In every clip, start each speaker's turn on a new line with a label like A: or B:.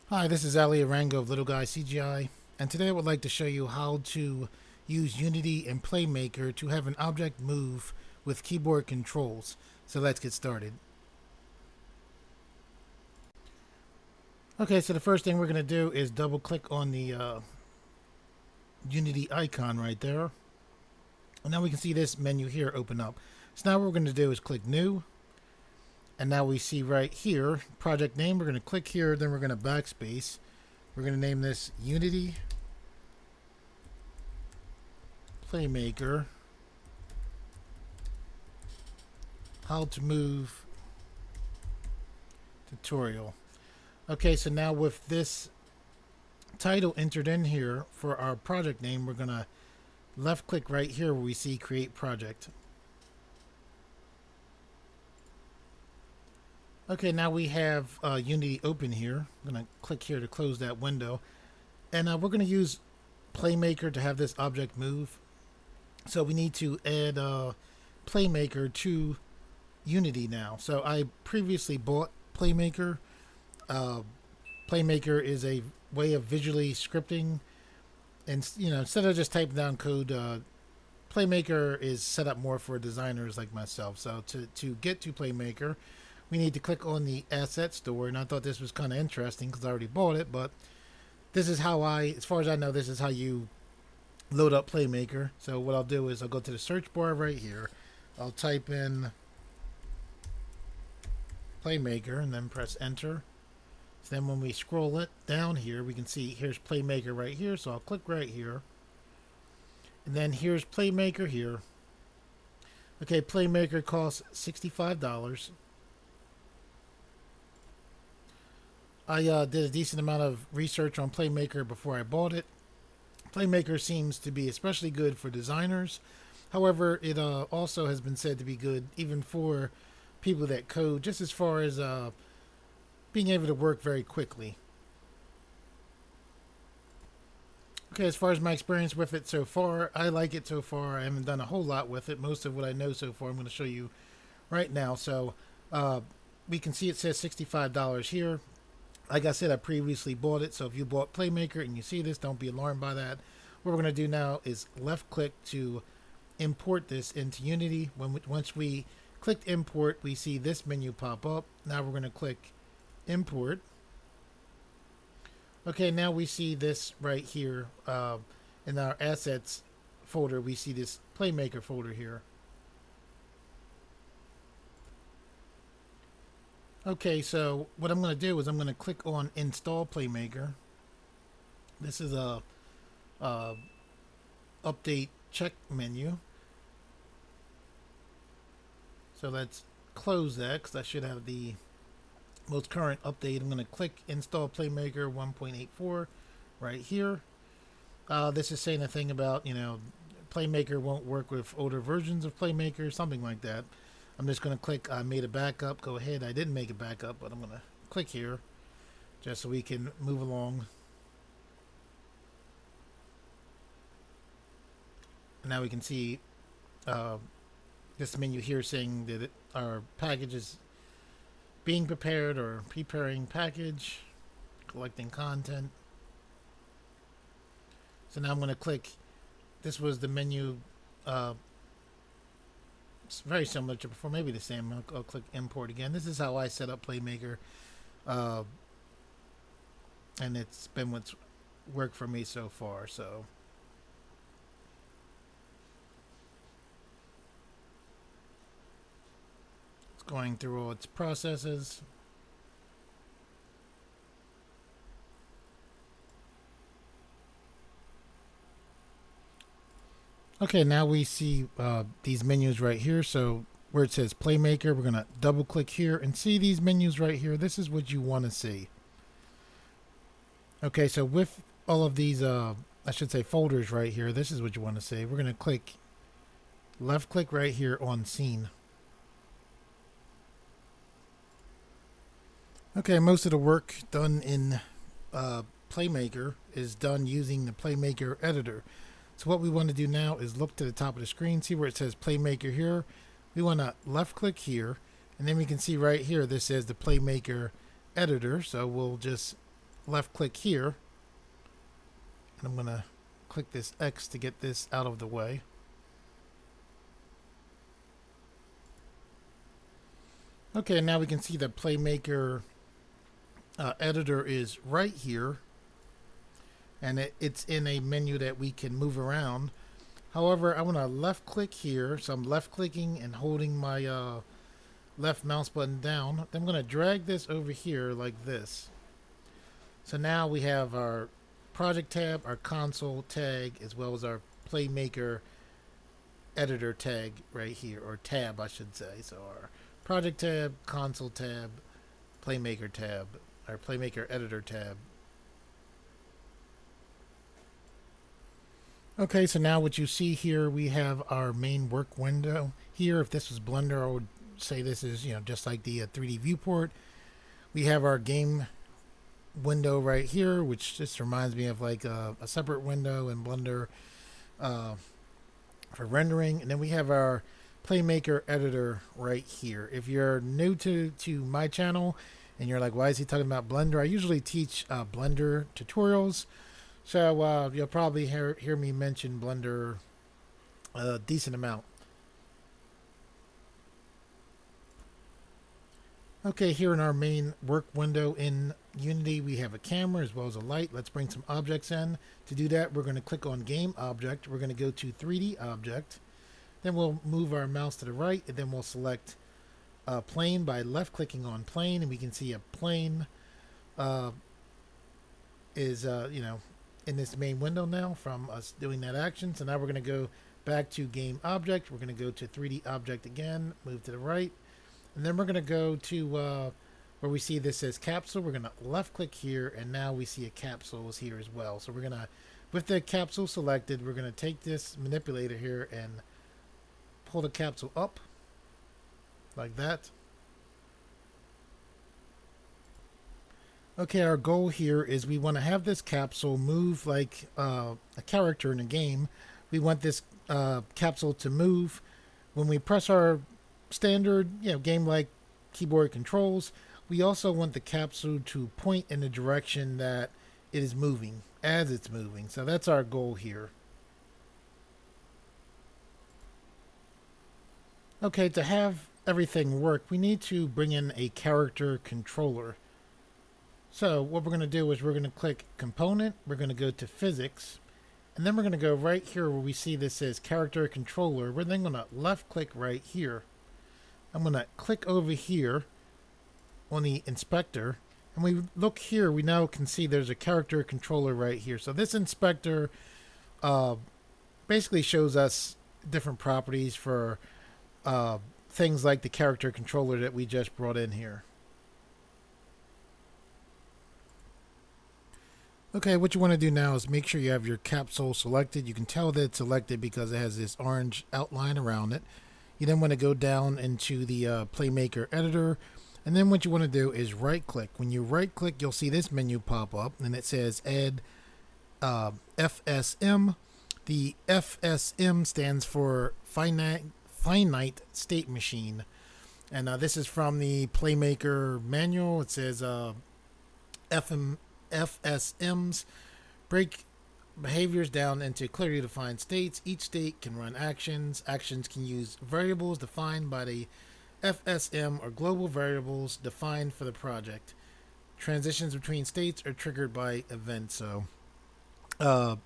A: Hi, this is Ali Arango of Little Guy CGI, and today I would like to show you how to use Unity and Playmaker to have an object move with keyboard controls. So let's get started. Okay, so the first thing we're going to do is double click on the Unity icon right there. And now we can see this menu here open up. So now what we're going to do is click New. And now we see right here, project name. We're going to click here, then we're going to backspace. We're going to name this Unity Playmaker How to Move Tutorial. Okay, so now with this title entered in here for our project name, we're going to left click right here where we see Create Project. Okay, now we have Unity open here. I'm going to click here to close that window. And we're going to use Playmaker to have this object move. So we need to add Playmaker to Unity now. So I previously bought Playmaker. Playmaker is a way of visually scripting. And, instead of just typing down code, Playmaker is set up more for designers like myself. So to get to Playmaker, we need to click on the asset store, and I thought this was kind of interesting because I already bought it, but this is how as far as I know, this is how you load up Playmaker. So what I'll do is I'll go to the search bar right here. I'll type in Playmaker and then press enter. So then when we scroll it down here, we can see here's Playmaker right here. So I'll click right here. And then here's Playmaker here. Okay, Playmaker costs $65. I did a decent amount of research on Playmaker before I bought it. Playmaker seems to be especially good for designers. However, it also has been said to be good even for people that code, just as far as being able to work very quickly. Okay, as far as my experience with it so far, I like it so far. I haven't done a whole lot with it. Most of what I know so far I'm going to show you right now. So we can see it says $65 here. Like I said, I previously bought it, so if you bought Playmaker and you see this, don't be alarmed by that. What we're going to do now is left click to import this into Unity. Once we clicked import, we see this menu pop up. Now we're going to click import. Okay, now we see this right here in our assets folder. We see this Playmaker folder here. Okay, so what I'm going to do is I'm going to click on Install Playmaker. This is a update check menu. So let's close that because I should have the most current update. I'm going to click Install Playmaker 1.84 right here. This is saying a thing about, Playmaker won't work with older versions of Playmaker, something like that. I'm just going to click I made a backup. Go ahead. I didn't make a backup, but I'm going to click here just so we can move along. And now we can see this menu here saying that our package is being prepared or preparing package, collecting content. So now I'm going to click. This was the menu. It's very similar to before, maybe the same. I'll click import again. This is how I set up Playmaker, and it's been what's worked for me so far. So it's going through all its processes. Okay, now we see these menus right here. So where it says Playmaker, we're going to double click here and see these menus right here. This is what you want to see. Okay, so with all of these, I should say folders right here, this is what you want to see. We're going to click left click right here on Scene. Okay, most of the work done in Playmaker is done using the Playmaker Editor. So what we want to do now is look to the top of the screen, see where it says Playmaker here. We want to left click here, and then we can see right here this says the Playmaker Editor. So we'll just left click here, and I'm going to click this X to get this out of the way. Okay, now we can see the Playmaker editor is right here, and it's in a menu that we can move around. However, I want to left click here, so I'm left clicking and holding my left mouse button down. Then I'm going to drag this over here like this. So now we have our project tab, our console tag, as well as our Playmaker editor tag right here, or tab I should say. So our project tab, console tab, Playmaker tab, our Playmaker editor tab. Okay, so now what you see here, we have our main work window here. If this was Blender, I would say this is, just like the 3D viewport. We have our game window right here, which just reminds me of like a separate window in Blender for rendering. And then we have our Playmaker editor right here. If you're new to my channel and you're like, why is he talking about Blender? I usually teach Blender tutorials. So you'll probably hear me mention Blender a decent amount. Okay, here in our main work window in Unity, we have a camera as well as a light. Let's bring some objects in. To do that, we're going to click on Game Object. We're going to go to 3D Object. Then we'll move our mouse to the right, and then we'll select Plane by left-clicking on Plane, and we can see a plane is, in this main window now from us doing that action. So now we're going to go back to Game Object. We're going to go to 3D Object again, move to the right. And then we're going to go to where we see this says Capsule. We're going to left click here, and now we see a capsule is here as well. So we're going to, with the capsule selected, we're going to take this manipulator here and pull the capsule up like that. Okay, our goal here is we want to have this capsule move like a character in a game. We want this capsule to move when we press our standard, game-like keyboard controls. We also want the capsule to point in the direction that it is moving as it's moving. So that's our goal here. Okay, to have everything work, we need to bring in a character controller. So what we're going to do is we're going to click Component, we're going to go to Physics, and then we're going to go right here where we see this says Character Controller. We're then going to left click right here. I'm going to click over here on the inspector, and we look here, we now can see there's a character controller right here. So this inspector basically shows us different properties for things like the character controller that we just brought in here. Okay, what you want to do now is make sure you have your capsule selected. You can tell that it's selected because it has this orange outline around it. You then want to go down into the Playmaker Editor, and then what you want to do is right click. When you right click, you'll see this menu pop up, and it says Add FSM. The FSM stands for finite state machine, and this is from the Playmaker manual. It says FSMs break behaviors down into clearly defined states. Each state can run actions. Actions can use variables defined by the FSM or global variables defined for the project. Transitions between states are triggered by events. So I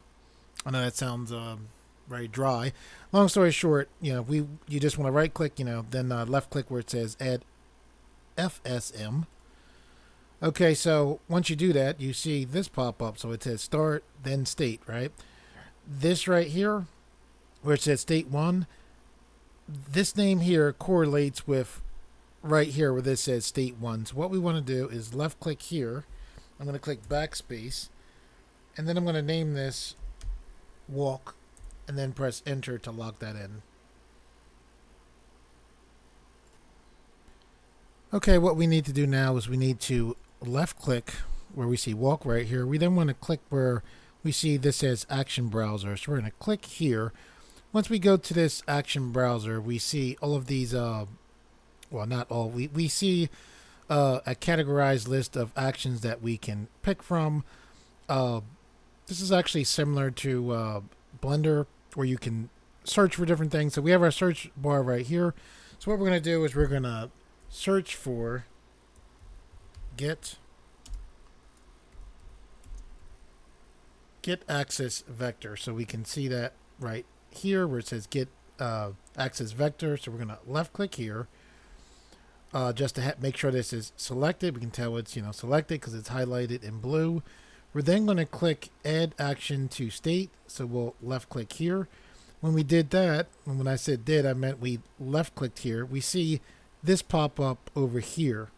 A: know that sounds very dry. Long story short, you just want to right click, then left click where it says Add FSM. Okay, so once you do that, you see this pop up. So it says Start, then State, right? This right here, where it says State 1, this name here correlates with right here where this says State 1. So what we want to do is left click here. I'm going to click backspace, and then I'm going to name this Walk, and then press Enter to lock that in. Okay, what we need to do now is we need to left click where we see Walk right here. We then want to click where we see this says Action Browser. So we're going to click here. Once we go to this Action Browser, we see all of these, well, not all. We see a categorized list of actions that we can pick from. This is actually similar to Blender, where you can search for different things. So we have our search bar right here. So what we're going to do is we're going to search for get axis vector. So we can see that right here where it says get axis vector. So we're going to left click here just to make sure this is selected. We can tell it's selected because it's highlighted in blue. We're then going to click add action to state. So we'll left click here. When we did that, and when I said did, I meant we left clicked here. We see this pop up over here.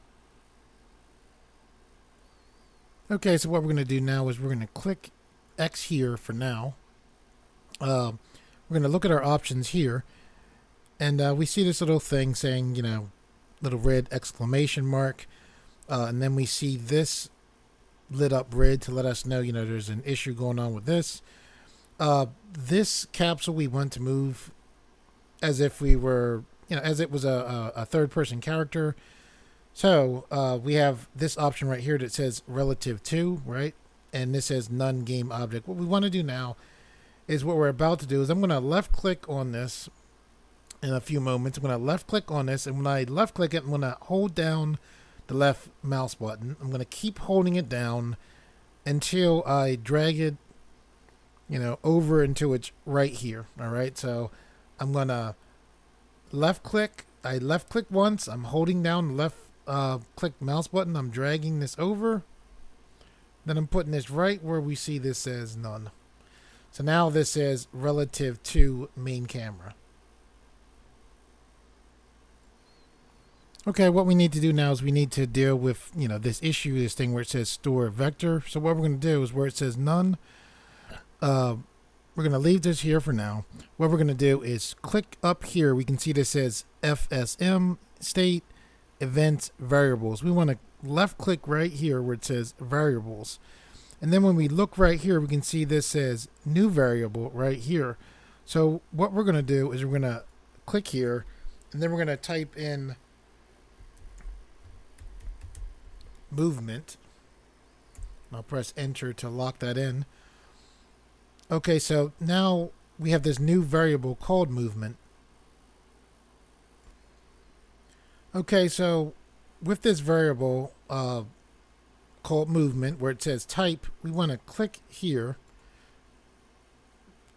A: Okay, so what we're going to do now is we're going to click X here for now. We're going to look at our options here, and we see this little thing saying, little red exclamation mark, and then we see this lit up red to let us know, there's an issue going on with this. This capsule we want to move as if we were, as it was a third-person character. So we have this option right here that says relative to, right? And this says none game object. What we want to do now is what we're about to do is I'm going to left-click on this in a few moments. I'm going to left-click on this, and when I left-click it, I'm going to hold down the left mouse button. I'm going to keep holding it down until I drag it over until it's right here. All right. So I'm going to left click. I left click once. I'm holding down the left click mouse button. I'm dragging this over. Then I'm putting this right where we see this says none. So now this says relative to main camera. Okay, what we need to do now is we need to deal with, this issue, this thing where it says store vector. So what we're going to do is where it says none, we're going to leave this here for now. What we're going to do is click up here. We can see this says FSM, state, events, variables. We want to left click right here where it says variables. And then when we look right here, we can see this says new variable right here. So what we're going to do is we're going to click here, and then we're going to type in movement. I'll press enter to lock that in. Okay, so now we have this new variable called movement. Okay, so with this variable called movement, where it says type, we want to click here,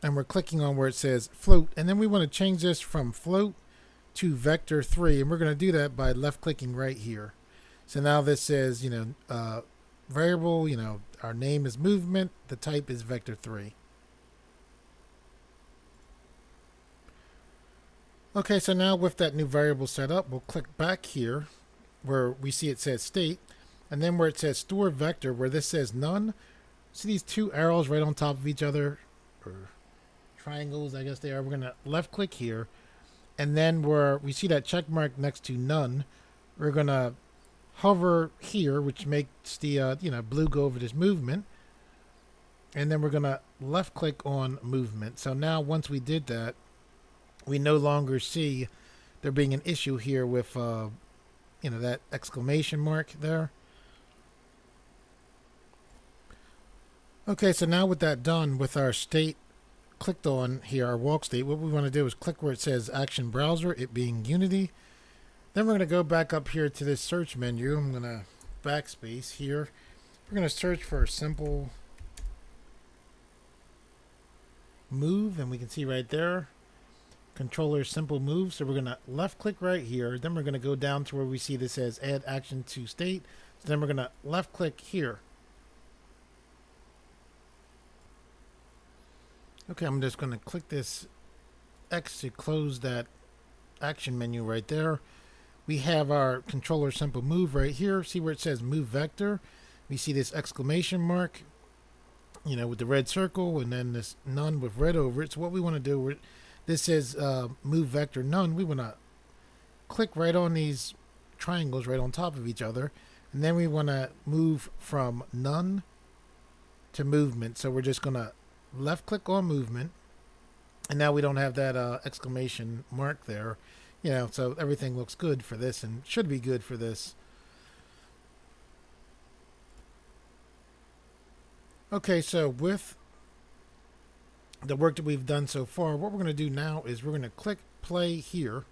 A: and we're clicking on where it says float, and then we want to change this from float to vector 3, and we're going to do that by left clicking right here. So now this says, variable, our name is movement, the type is vector 3. Okay, so now with that new variable set up, we'll click back here where we see it says state, and then where it says store vector, where this says none. See these two arrows right on top of each other, or triangles, I guess they are. We're going to left click here, and then where we see that check mark next to none, we're going to hover here, which makes the blue go over this movement, and then we're going to left click on movement. So now once we did that, we no longer see there being an issue here with that exclamation mark there. Okay, so now with that done, with our state clicked on here, our walk state, what we want to do is click where it says action browser, it being Unity. Then we're going to go back up here to this search menu. I'm going to backspace here. We're going to search for a simple move, and we can see right there, controller simple move. So we're going to left click right here. Then we're going to go down to where we see this says add action to state. So then we're going to left click here. Okay, I'm just going to click this X to close that action menu right there. We have our controller simple move right here. See where it says move vector? We see this exclamation mark, with the red circle, and then this none with red over it. So what we want to do, this says move vector none. We want to click right on these triangles right on top of each other, and then we want to move from none to movement. So we're just going to left click on movement, and now we don't have that exclamation mark there. So everything looks good for this and should be good for this. Okay, so with the work that we've done so far, what we're going to do now is we're going to click play here.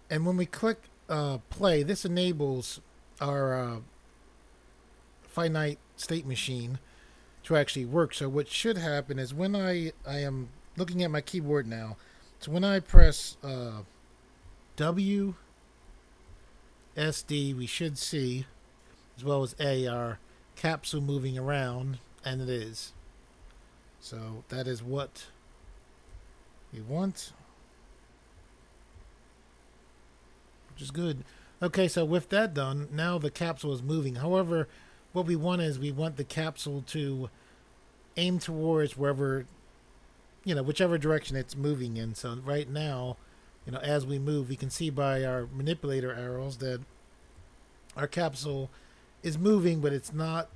A: And when we click play, this enables our finite state machine to actually work. So what should happen is when I am looking at my keyboard now, so when I press W, S, D, we should see, as well as A, our capsule moving around, and it is. So that is what we want, which is good. Okay, so with that done, now the capsule is moving. However, what we want is we want the capsule to aim towards wherever, whichever direction it's moving in. So right now, as we move, we can see by our manipulator arrows that our capsule is moving, but it's not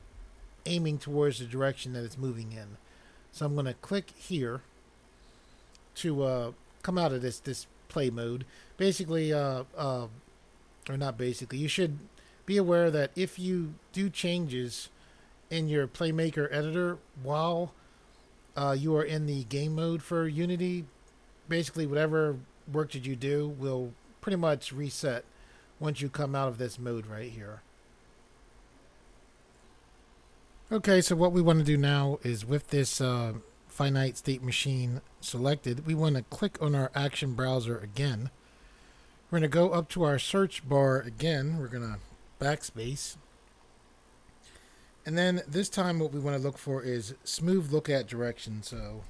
A: aiming towards the direction that it's moving in. So I'm going to click here to come out of this play mode. Basically, or not basically, you should be aware that if you do changes in your Playmaker Editor while you are in the game mode for Unity, basically whatever work that you do will pretty much reset once you come out of this mode right here. Okay, so what we want to do now is with this finite state machine selected, we want to click on our action browser again. We're going to go up to our search bar again. We're going to backspace. And then this time what we want to look for is smooth look at direction. So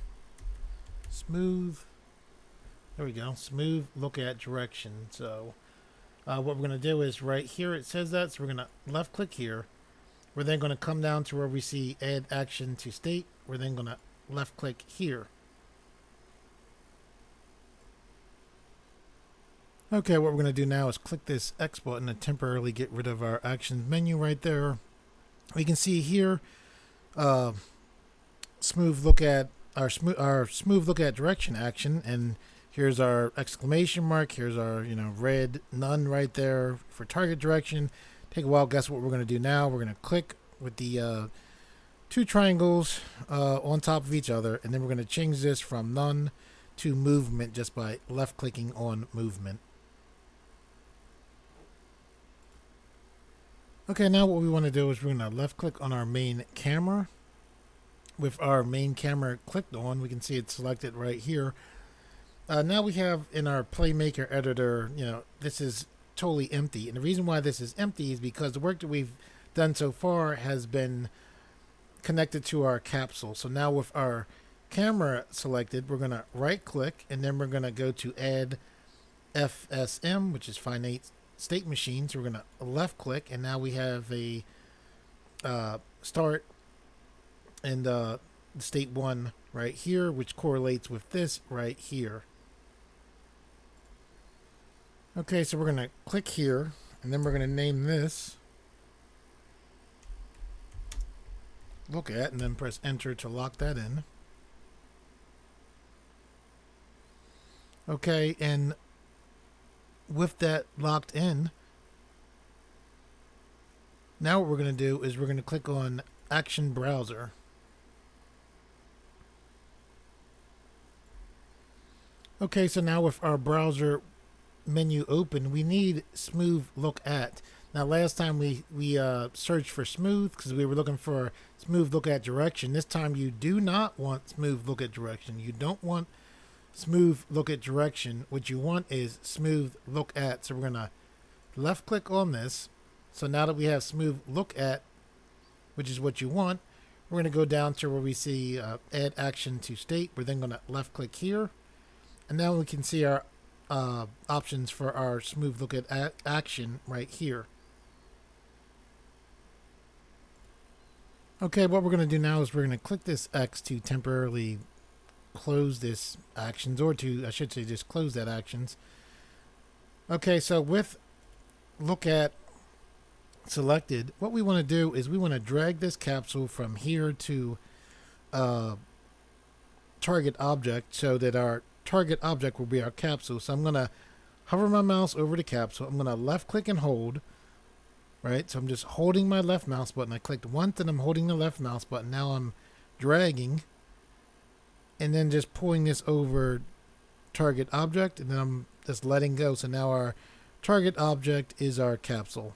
A: smooth, there we go, smooth look at direction. So what we're going to do is right here it says that, so we're going to left click here. We're then going to come down to where we see add action to state. We're then going to left click here. Okay, what we're going to do now is click this X button to temporarily get rid of our actions menu right there. We can see here smooth look at our smooth look at direction action, and here's our exclamation mark, here's our red none right there for target direction. Take a while. Guess what we're going to do now? We're going to click with the two triangles on top of each other, and then we're going to change this from none to movement just by left clicking on movement. Okay, now what we want to do is we're going to left click on our main camera. With our main camera clicked on, we can see it's selected right here. Now we have in our Playmaker Editor, this is totally empty. And the reason why this is empty is because the work that we've done so far has been connected to our capsule. So now with our camera selected, we're going to right click, and then we're going to go to add FSM, which is finite state machine. So we're going to left click, and now we have a start and state 1 right here, which correlates with this right here. Okay, so we're going to click here, and then we're going to name this look at, and then press enter to lock that in. Okay, and with that locked in, now what we're going to do is we're going to click on Action Browser. Okay, so now with our browser menu open, we need smooth look at. Now last time we searched for smooth because we were looking for smooth look at direction. This time you do not want smooth look at direction. You don't want smooth look at direction. What you want is smooth look at. So we're going to left click on this. So now that we have smooth look at, which is what you want, we're going to go down to where we see add action to state. We're then going to left click here. And now we can see our options for our smooth look at action right here. Okay, what we're going to do now is we're going to click this X to temporarily close this actions, or to, I should say, just close that actions. Okay, so with look at selected, what we want to do is we want to drag this capsule from here to target object, so that our target object will be our capsule. So I'm going to hover my mouse over the capsule. I'm going to left click and hold right? So I'm just holding my left mouse button. I clicked once and I'm holding the left mouse button. Now I'm dragging and then just pulling this over target object, and then I'm just letting go. So now our target object is our capsule.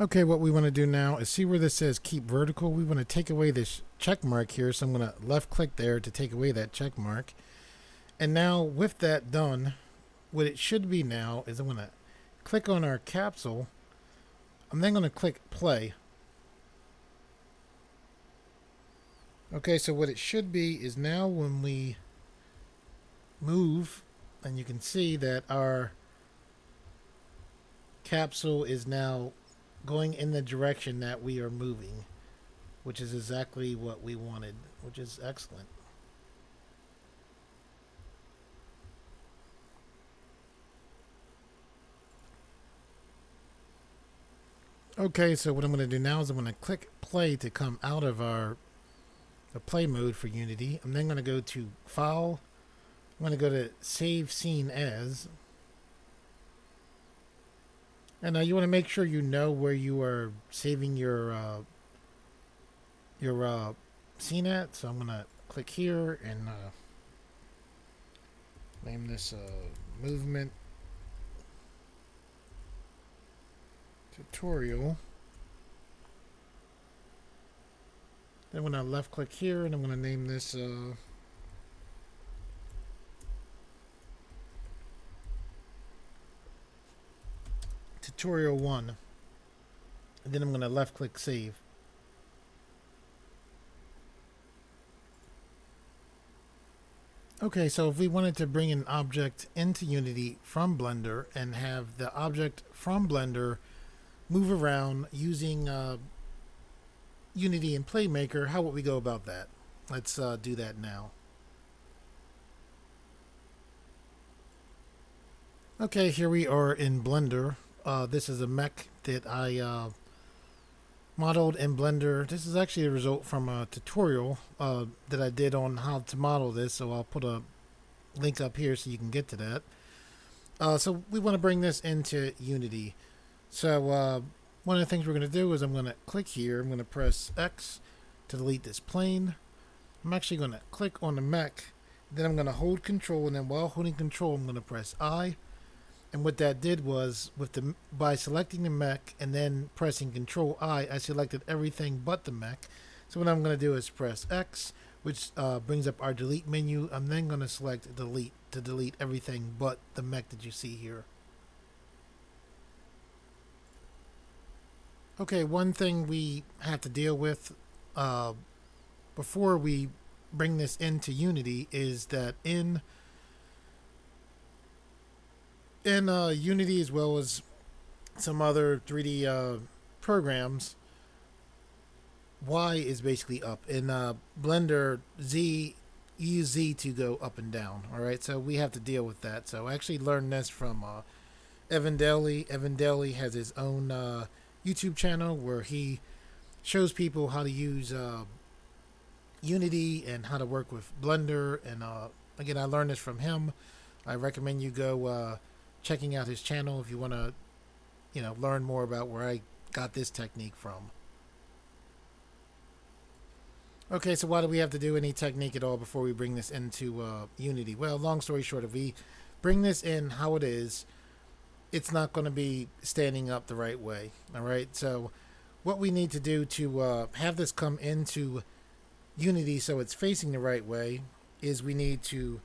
A: Okay, what we want to do now is see where this says keep vertical. We want to take away this check mark here. So I'm going to left click there to take away that check mark. And now with that done, what it should be now is I'm going to click on our capsule. I'm then going to click play. Okay, so what it should be is now when we move, and you can see that our capsule is now going in the direction that we are moving, which is exactly what we wanted, which is excellent. Okay, so what I'm going to do now is I'm going to click play to come out of the play mode for Unity. I'm then going to go to File. I'm going to go to Save Scene As. And you want to make sure you know where you are saving your scene at. So I'm going to click here and name this movement tutorial. Then I'm going to left click here and I'm going to name this tutorial 1. And then I'm going to left click save. Okay, so if we wanted to bring an object into Unity from Blender and have the object from Blender move around using Unity and Playmaker, how would we go about that? Let's do that now. Okay, here we are in Blender. This is a mech that I modeled in Blender. This is actually a result from a tutorial that I did on how to model this, so I'll put a link up here so you can get to that. So we want to bring this into Unity. So one of the things we're going to do is I'm going to click here. I'm going to press X to delete this plane. I'm actually going to click on the mech. Then I'm going to hold Control, and then while holding Control, I'm going to press I. And what that did was, by selecting the mech and then pressing Control I selected everything but the mech. So what I'm going to do is press X, which brings up our delete menu. I'm then going to select delete to delete everything but the mech that you see here. Okay, one thing we have to deal with before we bring this into Unity is that in Unity, as well as some other 3D programs, Y is basically up. In Blender, you use Z to go up and down. All right, so we have to deal with that. So I actually learned this from Evan Daly. Evan Daly has his own YouTube channel where he shows people how to use Unity and how to work with Blender. And again, I learned this from him. I recommend you go checking out his channel if you want to, learn more about where I got this technique from. Okay, so why do we have to do any technique at all before we bring this into Unity? Well, long story short, if we bring this in how it is, it's not going to be standing up the right way. All right, so what we need to do to have this come into Unity so it's facing the right way is we need to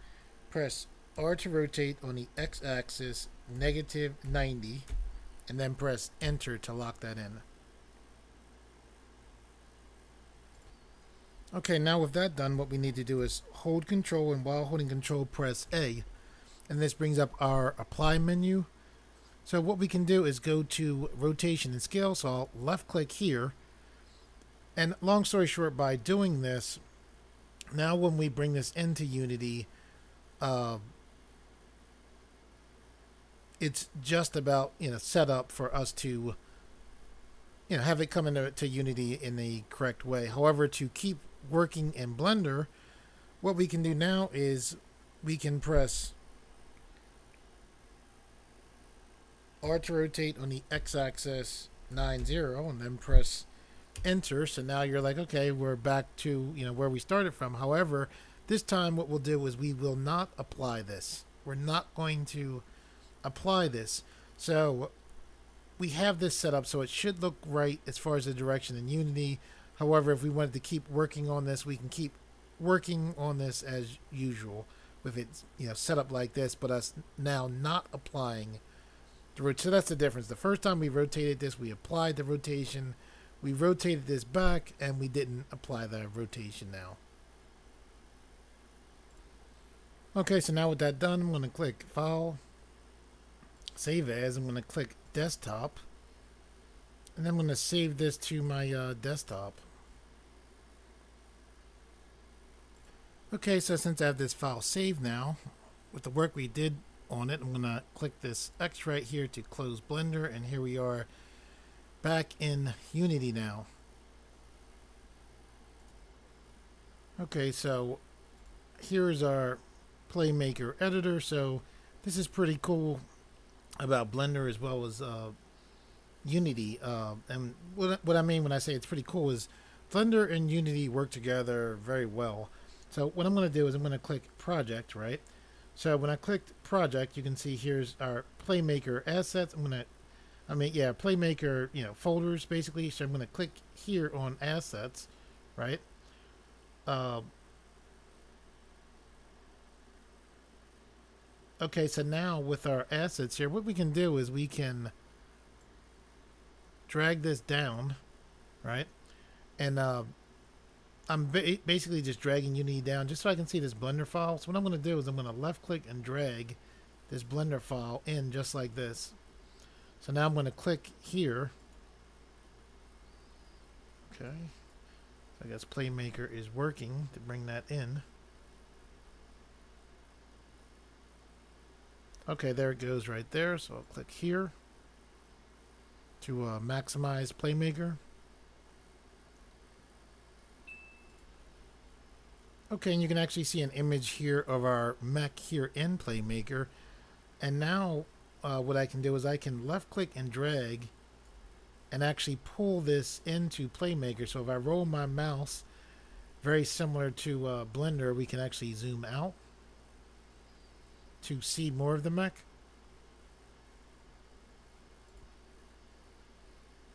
A: press R to rotate on the x-axis -90, and then press enter to lock that in. Okay, now with that done, what we need to do is hold Control, and while holding Control, press A, and this brings up our apply menu. So what we can do is go to rotation and scale, so I'll left click here, and long story short, by doing this, now when we bring this into Unity, it's just about set up for us to have it come into Unity in the correct way. However, to keep working in Blender, what we can do now is we can press R to rotate on the x-axis 90 and then press enter. So now you're like, okay, we're back to where we started from. However, this time what we'll do is we will not apply this. We're not going to apply this. So we have this set up so it should look right as far as the direction in Unity. However, if we wanted to keep working on this, we can keep working on this as usual with it set up like this, but us now not applying the rotation. So that's the difference. The first time we rotated this, we applied the rotation. We rotated this back and we didn't apply the rotation now. Okay, so now with that done, I'm going to click File, Save As. I'm going to click Desktop, and then I'm going to save this to my desktop. Okay, so since I have this file saved now, with the work we did on it, I'm going to click this X right here to close Blender, and here we are back in Unity now. Okay, so here's our Playmaker Editor. So this is pretty cool about Blender as well as Unity. And what I mean when I say it's pretty cool is Blender and Unity work together very well. So what I'm going to do is I'm going to click Project, right? So when I clicked Project, you can see here's our Playmaker assets. Playmaker, folders basically. So I'm going to click here on assets, right? Okay, so now with our assets here, what we can do is we can drag this down, right? And I'm basically just dragging Unity down just so I can see this Blender file. So what I'm going to do is I'm going to left click and drag this Blender file in just like this. So now I'm going to click here. Okay. So I guess Playmaker is working to bring that in. Okay, there it goes right there. So I'll click here to maximize Playmaker. Okay, and you can actually see an image here of our mech here in Playmaker. And now what I can do is I can left click and drag and actually pull this into Playmaker. So if I roll my mouse, very similar to Blender, we can actually zoom out to see more of the mech.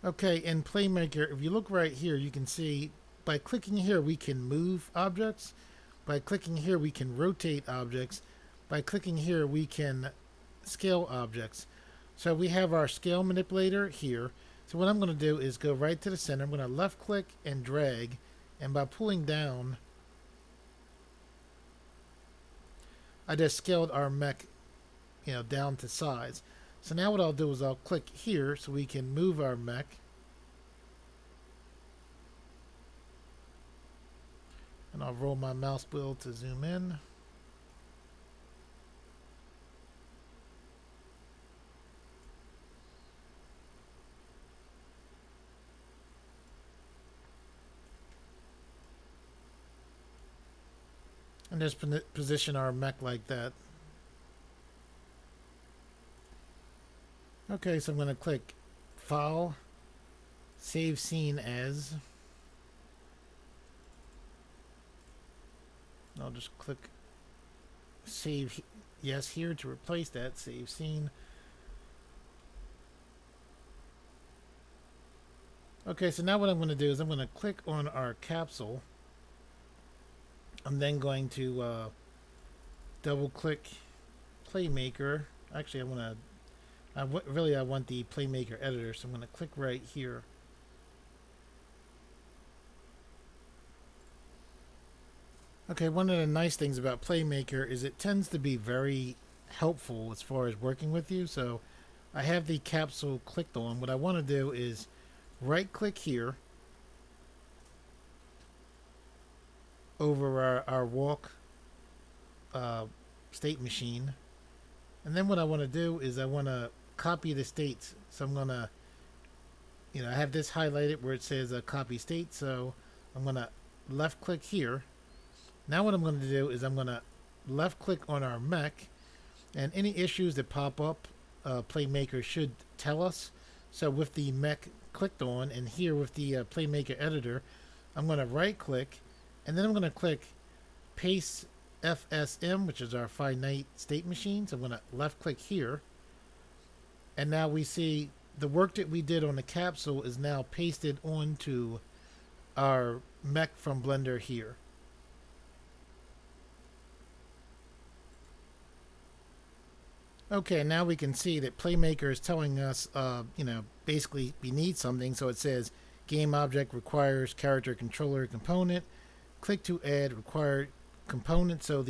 A: Okay, in Playmaker, if you look right here, you can see by clicking here we can move objects. By clicking here we can rotate objects. By clicking here we can scale objects. So we have our scale manipulator here. So what I'm going to do is go right to the center. I'm going to left click and drag, and by pulling down I just scaled our mech down to size. So now what I'll do is I'll click here so we can move our mech. And I'll roll my mouse wheel to zoom in. And just position our mech like that. Okay, so I'm going to click File, Save Scene As. I'll just click Save Yes here to replace that, Save Scene. Okay, so now what I'm going to do is I'm going to click on our capsule. I'm then going to double click Playmaker. Actually, I want the Playmaker Editor, so I'm going to click right here. Okay, one of the nice things about Playmaker is it tends to be very helpful as far as working with you. So I have the capsule clicked on. What I want to do is right click here over our walk state machine, and then what I want to do is I want to copy the states. So I'm going to I have this highlighted where it says copy state, so I'm going to left click here. Now what I'm going to do is I'm going to left click on our mech, and any issues that pop up Playmaker should tell us. So with the mech clicked on, and here with the Playmaker Editor, I'm going to right click, and then I'm going to click Paste FSM, which is our finite state machine. So I'm going to left click here, and now we see the work that we did on the capsule is now pasted onto our mech from Blender here. Okay, now we can see that Playmaker is telling us, basically we need something. So it says game object requires character controller component. Click to add required component. So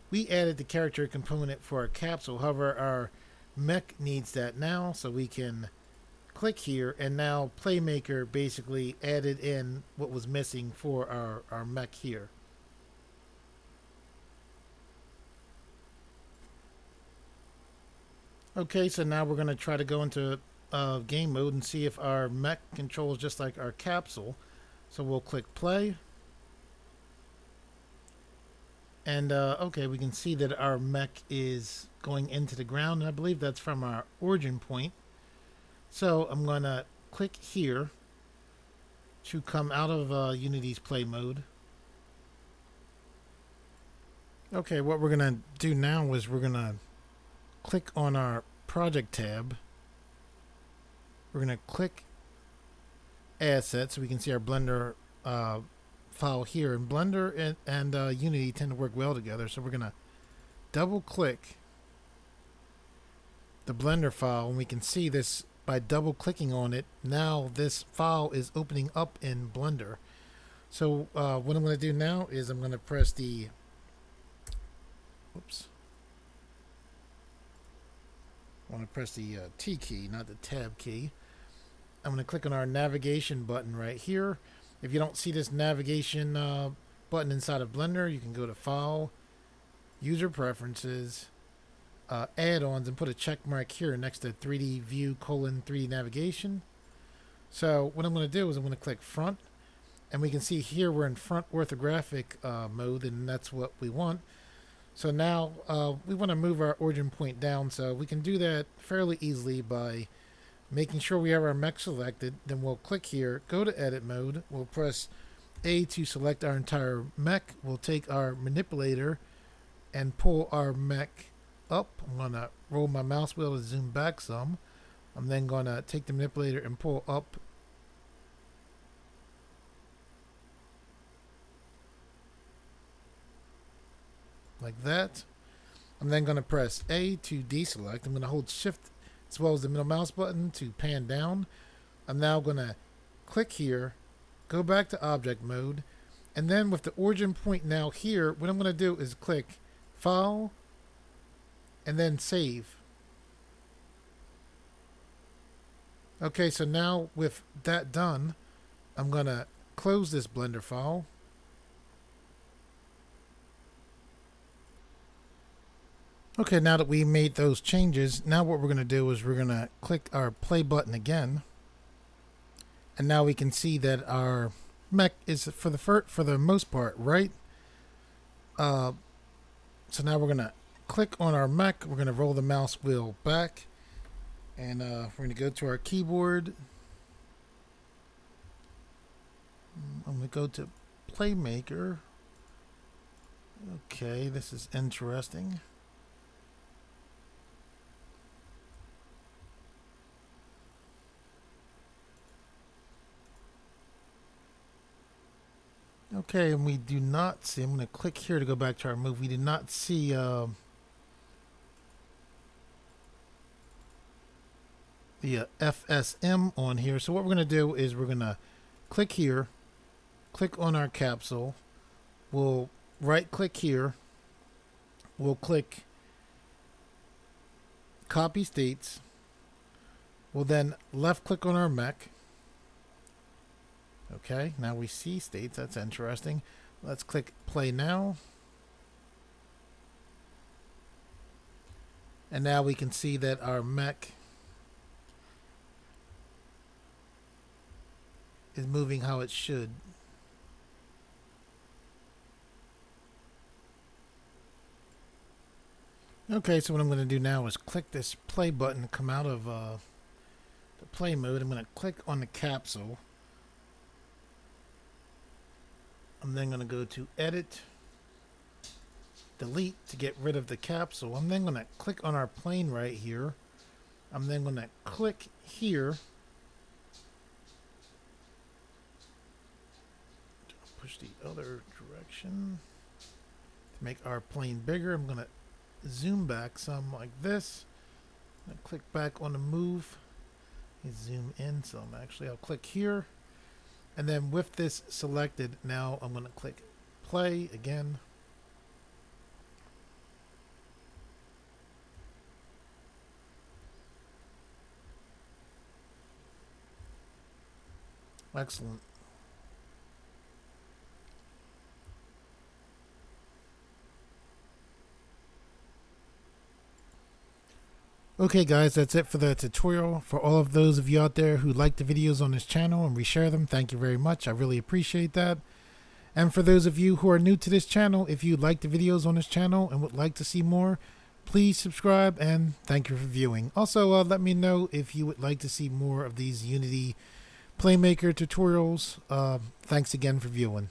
A: we added the character component for our capsule. However, our mech needs that now, so we can click here, and now Playmaker basically added in what was missing for our mech here. Okay, so now we're going to try to go into game mode and see if our mech controls just like our capsule. So we'll click play. And okay, we can see that our mech is going into the ground, and I believe that's from our origin point. So I'm going to click here to come out of Unity's play mode. Okay, what we're going to do now is we're going to click on our project tab. We're going to click assets so we can see our Blender file here. And Blender and Unity tend to work well together, so we're going to double click the Blender file, and we can see this by double clicking on it. Now this file is opening up in Blender. So what I'm going to do now is I'm going to press the I want to press the T key, not the tab key. I'm going to click on our navigation button right here. If you don't see this navigation button inside of Blender, you can go to File, User Preferences, Add-ons, and put a check mark here next to 3D View : 3D Navigation. So what I'm going to do is I'm going to click Front, and we can see here we're in front orthographic mode, and that's what we want. So now we want to move our origin point down, so we can do that fairly easily by making sure we have our mech selected. Then we'll click here, go to edit mode, we'll press A to select our entire mech. We'll take our manipulator and pull our mech up. I'm going to roll my mouse wheel to zoom back some. I'm then going to take the manipulator and pull up like that. I'm then going to press A to deselect. I'm going to hold shift as well as the middle mouse button to pan down. I'm now going to click here, go back to object mode, and then with the origin point now here, what I'm going to do is click File and then Save. Okay, so now with that done, I'm going to close this Blender file. Okay, now that we made those changes, now what we're going to do is we're going to click our play button again. And now we can see that our mech is for the most part right. So now we're going to click on our mech. We're going to roll the mouse wheel back, and we're going to go to our keyboard. I'm going to go to Playmaker. Okay, this is interesting. Okay, and we do not see, I'm going to click here to go back to our move. We do not see the FSM on here. So what we're going to do is we're going to click here, click on our capsule. We'll right click here. We'll click Copy States. We'll then left click on our mech. Okay, now we see states. That's interesting. Let's click play now. And now we can see that our mech is moving how it should. Okay, so what I'm going to do now is click this play button, come out of the play mode. I'm going to click on the capsule. I'm then going to go to edit, delete to get rid of the capsule. I'm then going to click on our plane right here. I'm then going to click here. Push the other direction to make our plane bigger. I'm going to zoom back some like this. I'm going to click back on the move. Zoom in some. Actually, I'll click here. And then with this selected, now I'm going to click play again. Excellent. Okay guys, that's it for the tutorial. For all of those of you out there who like the videos on this channel and reshare them, thank you very much. I really appreciate that. And for those of you who are new to this channel, if you like the videos on this channel and would like to see more, please subscribe and thank you for viewing. Also, let me know if you would like to see more of these Unity Playmaker tutorials. Thanks again for viewing.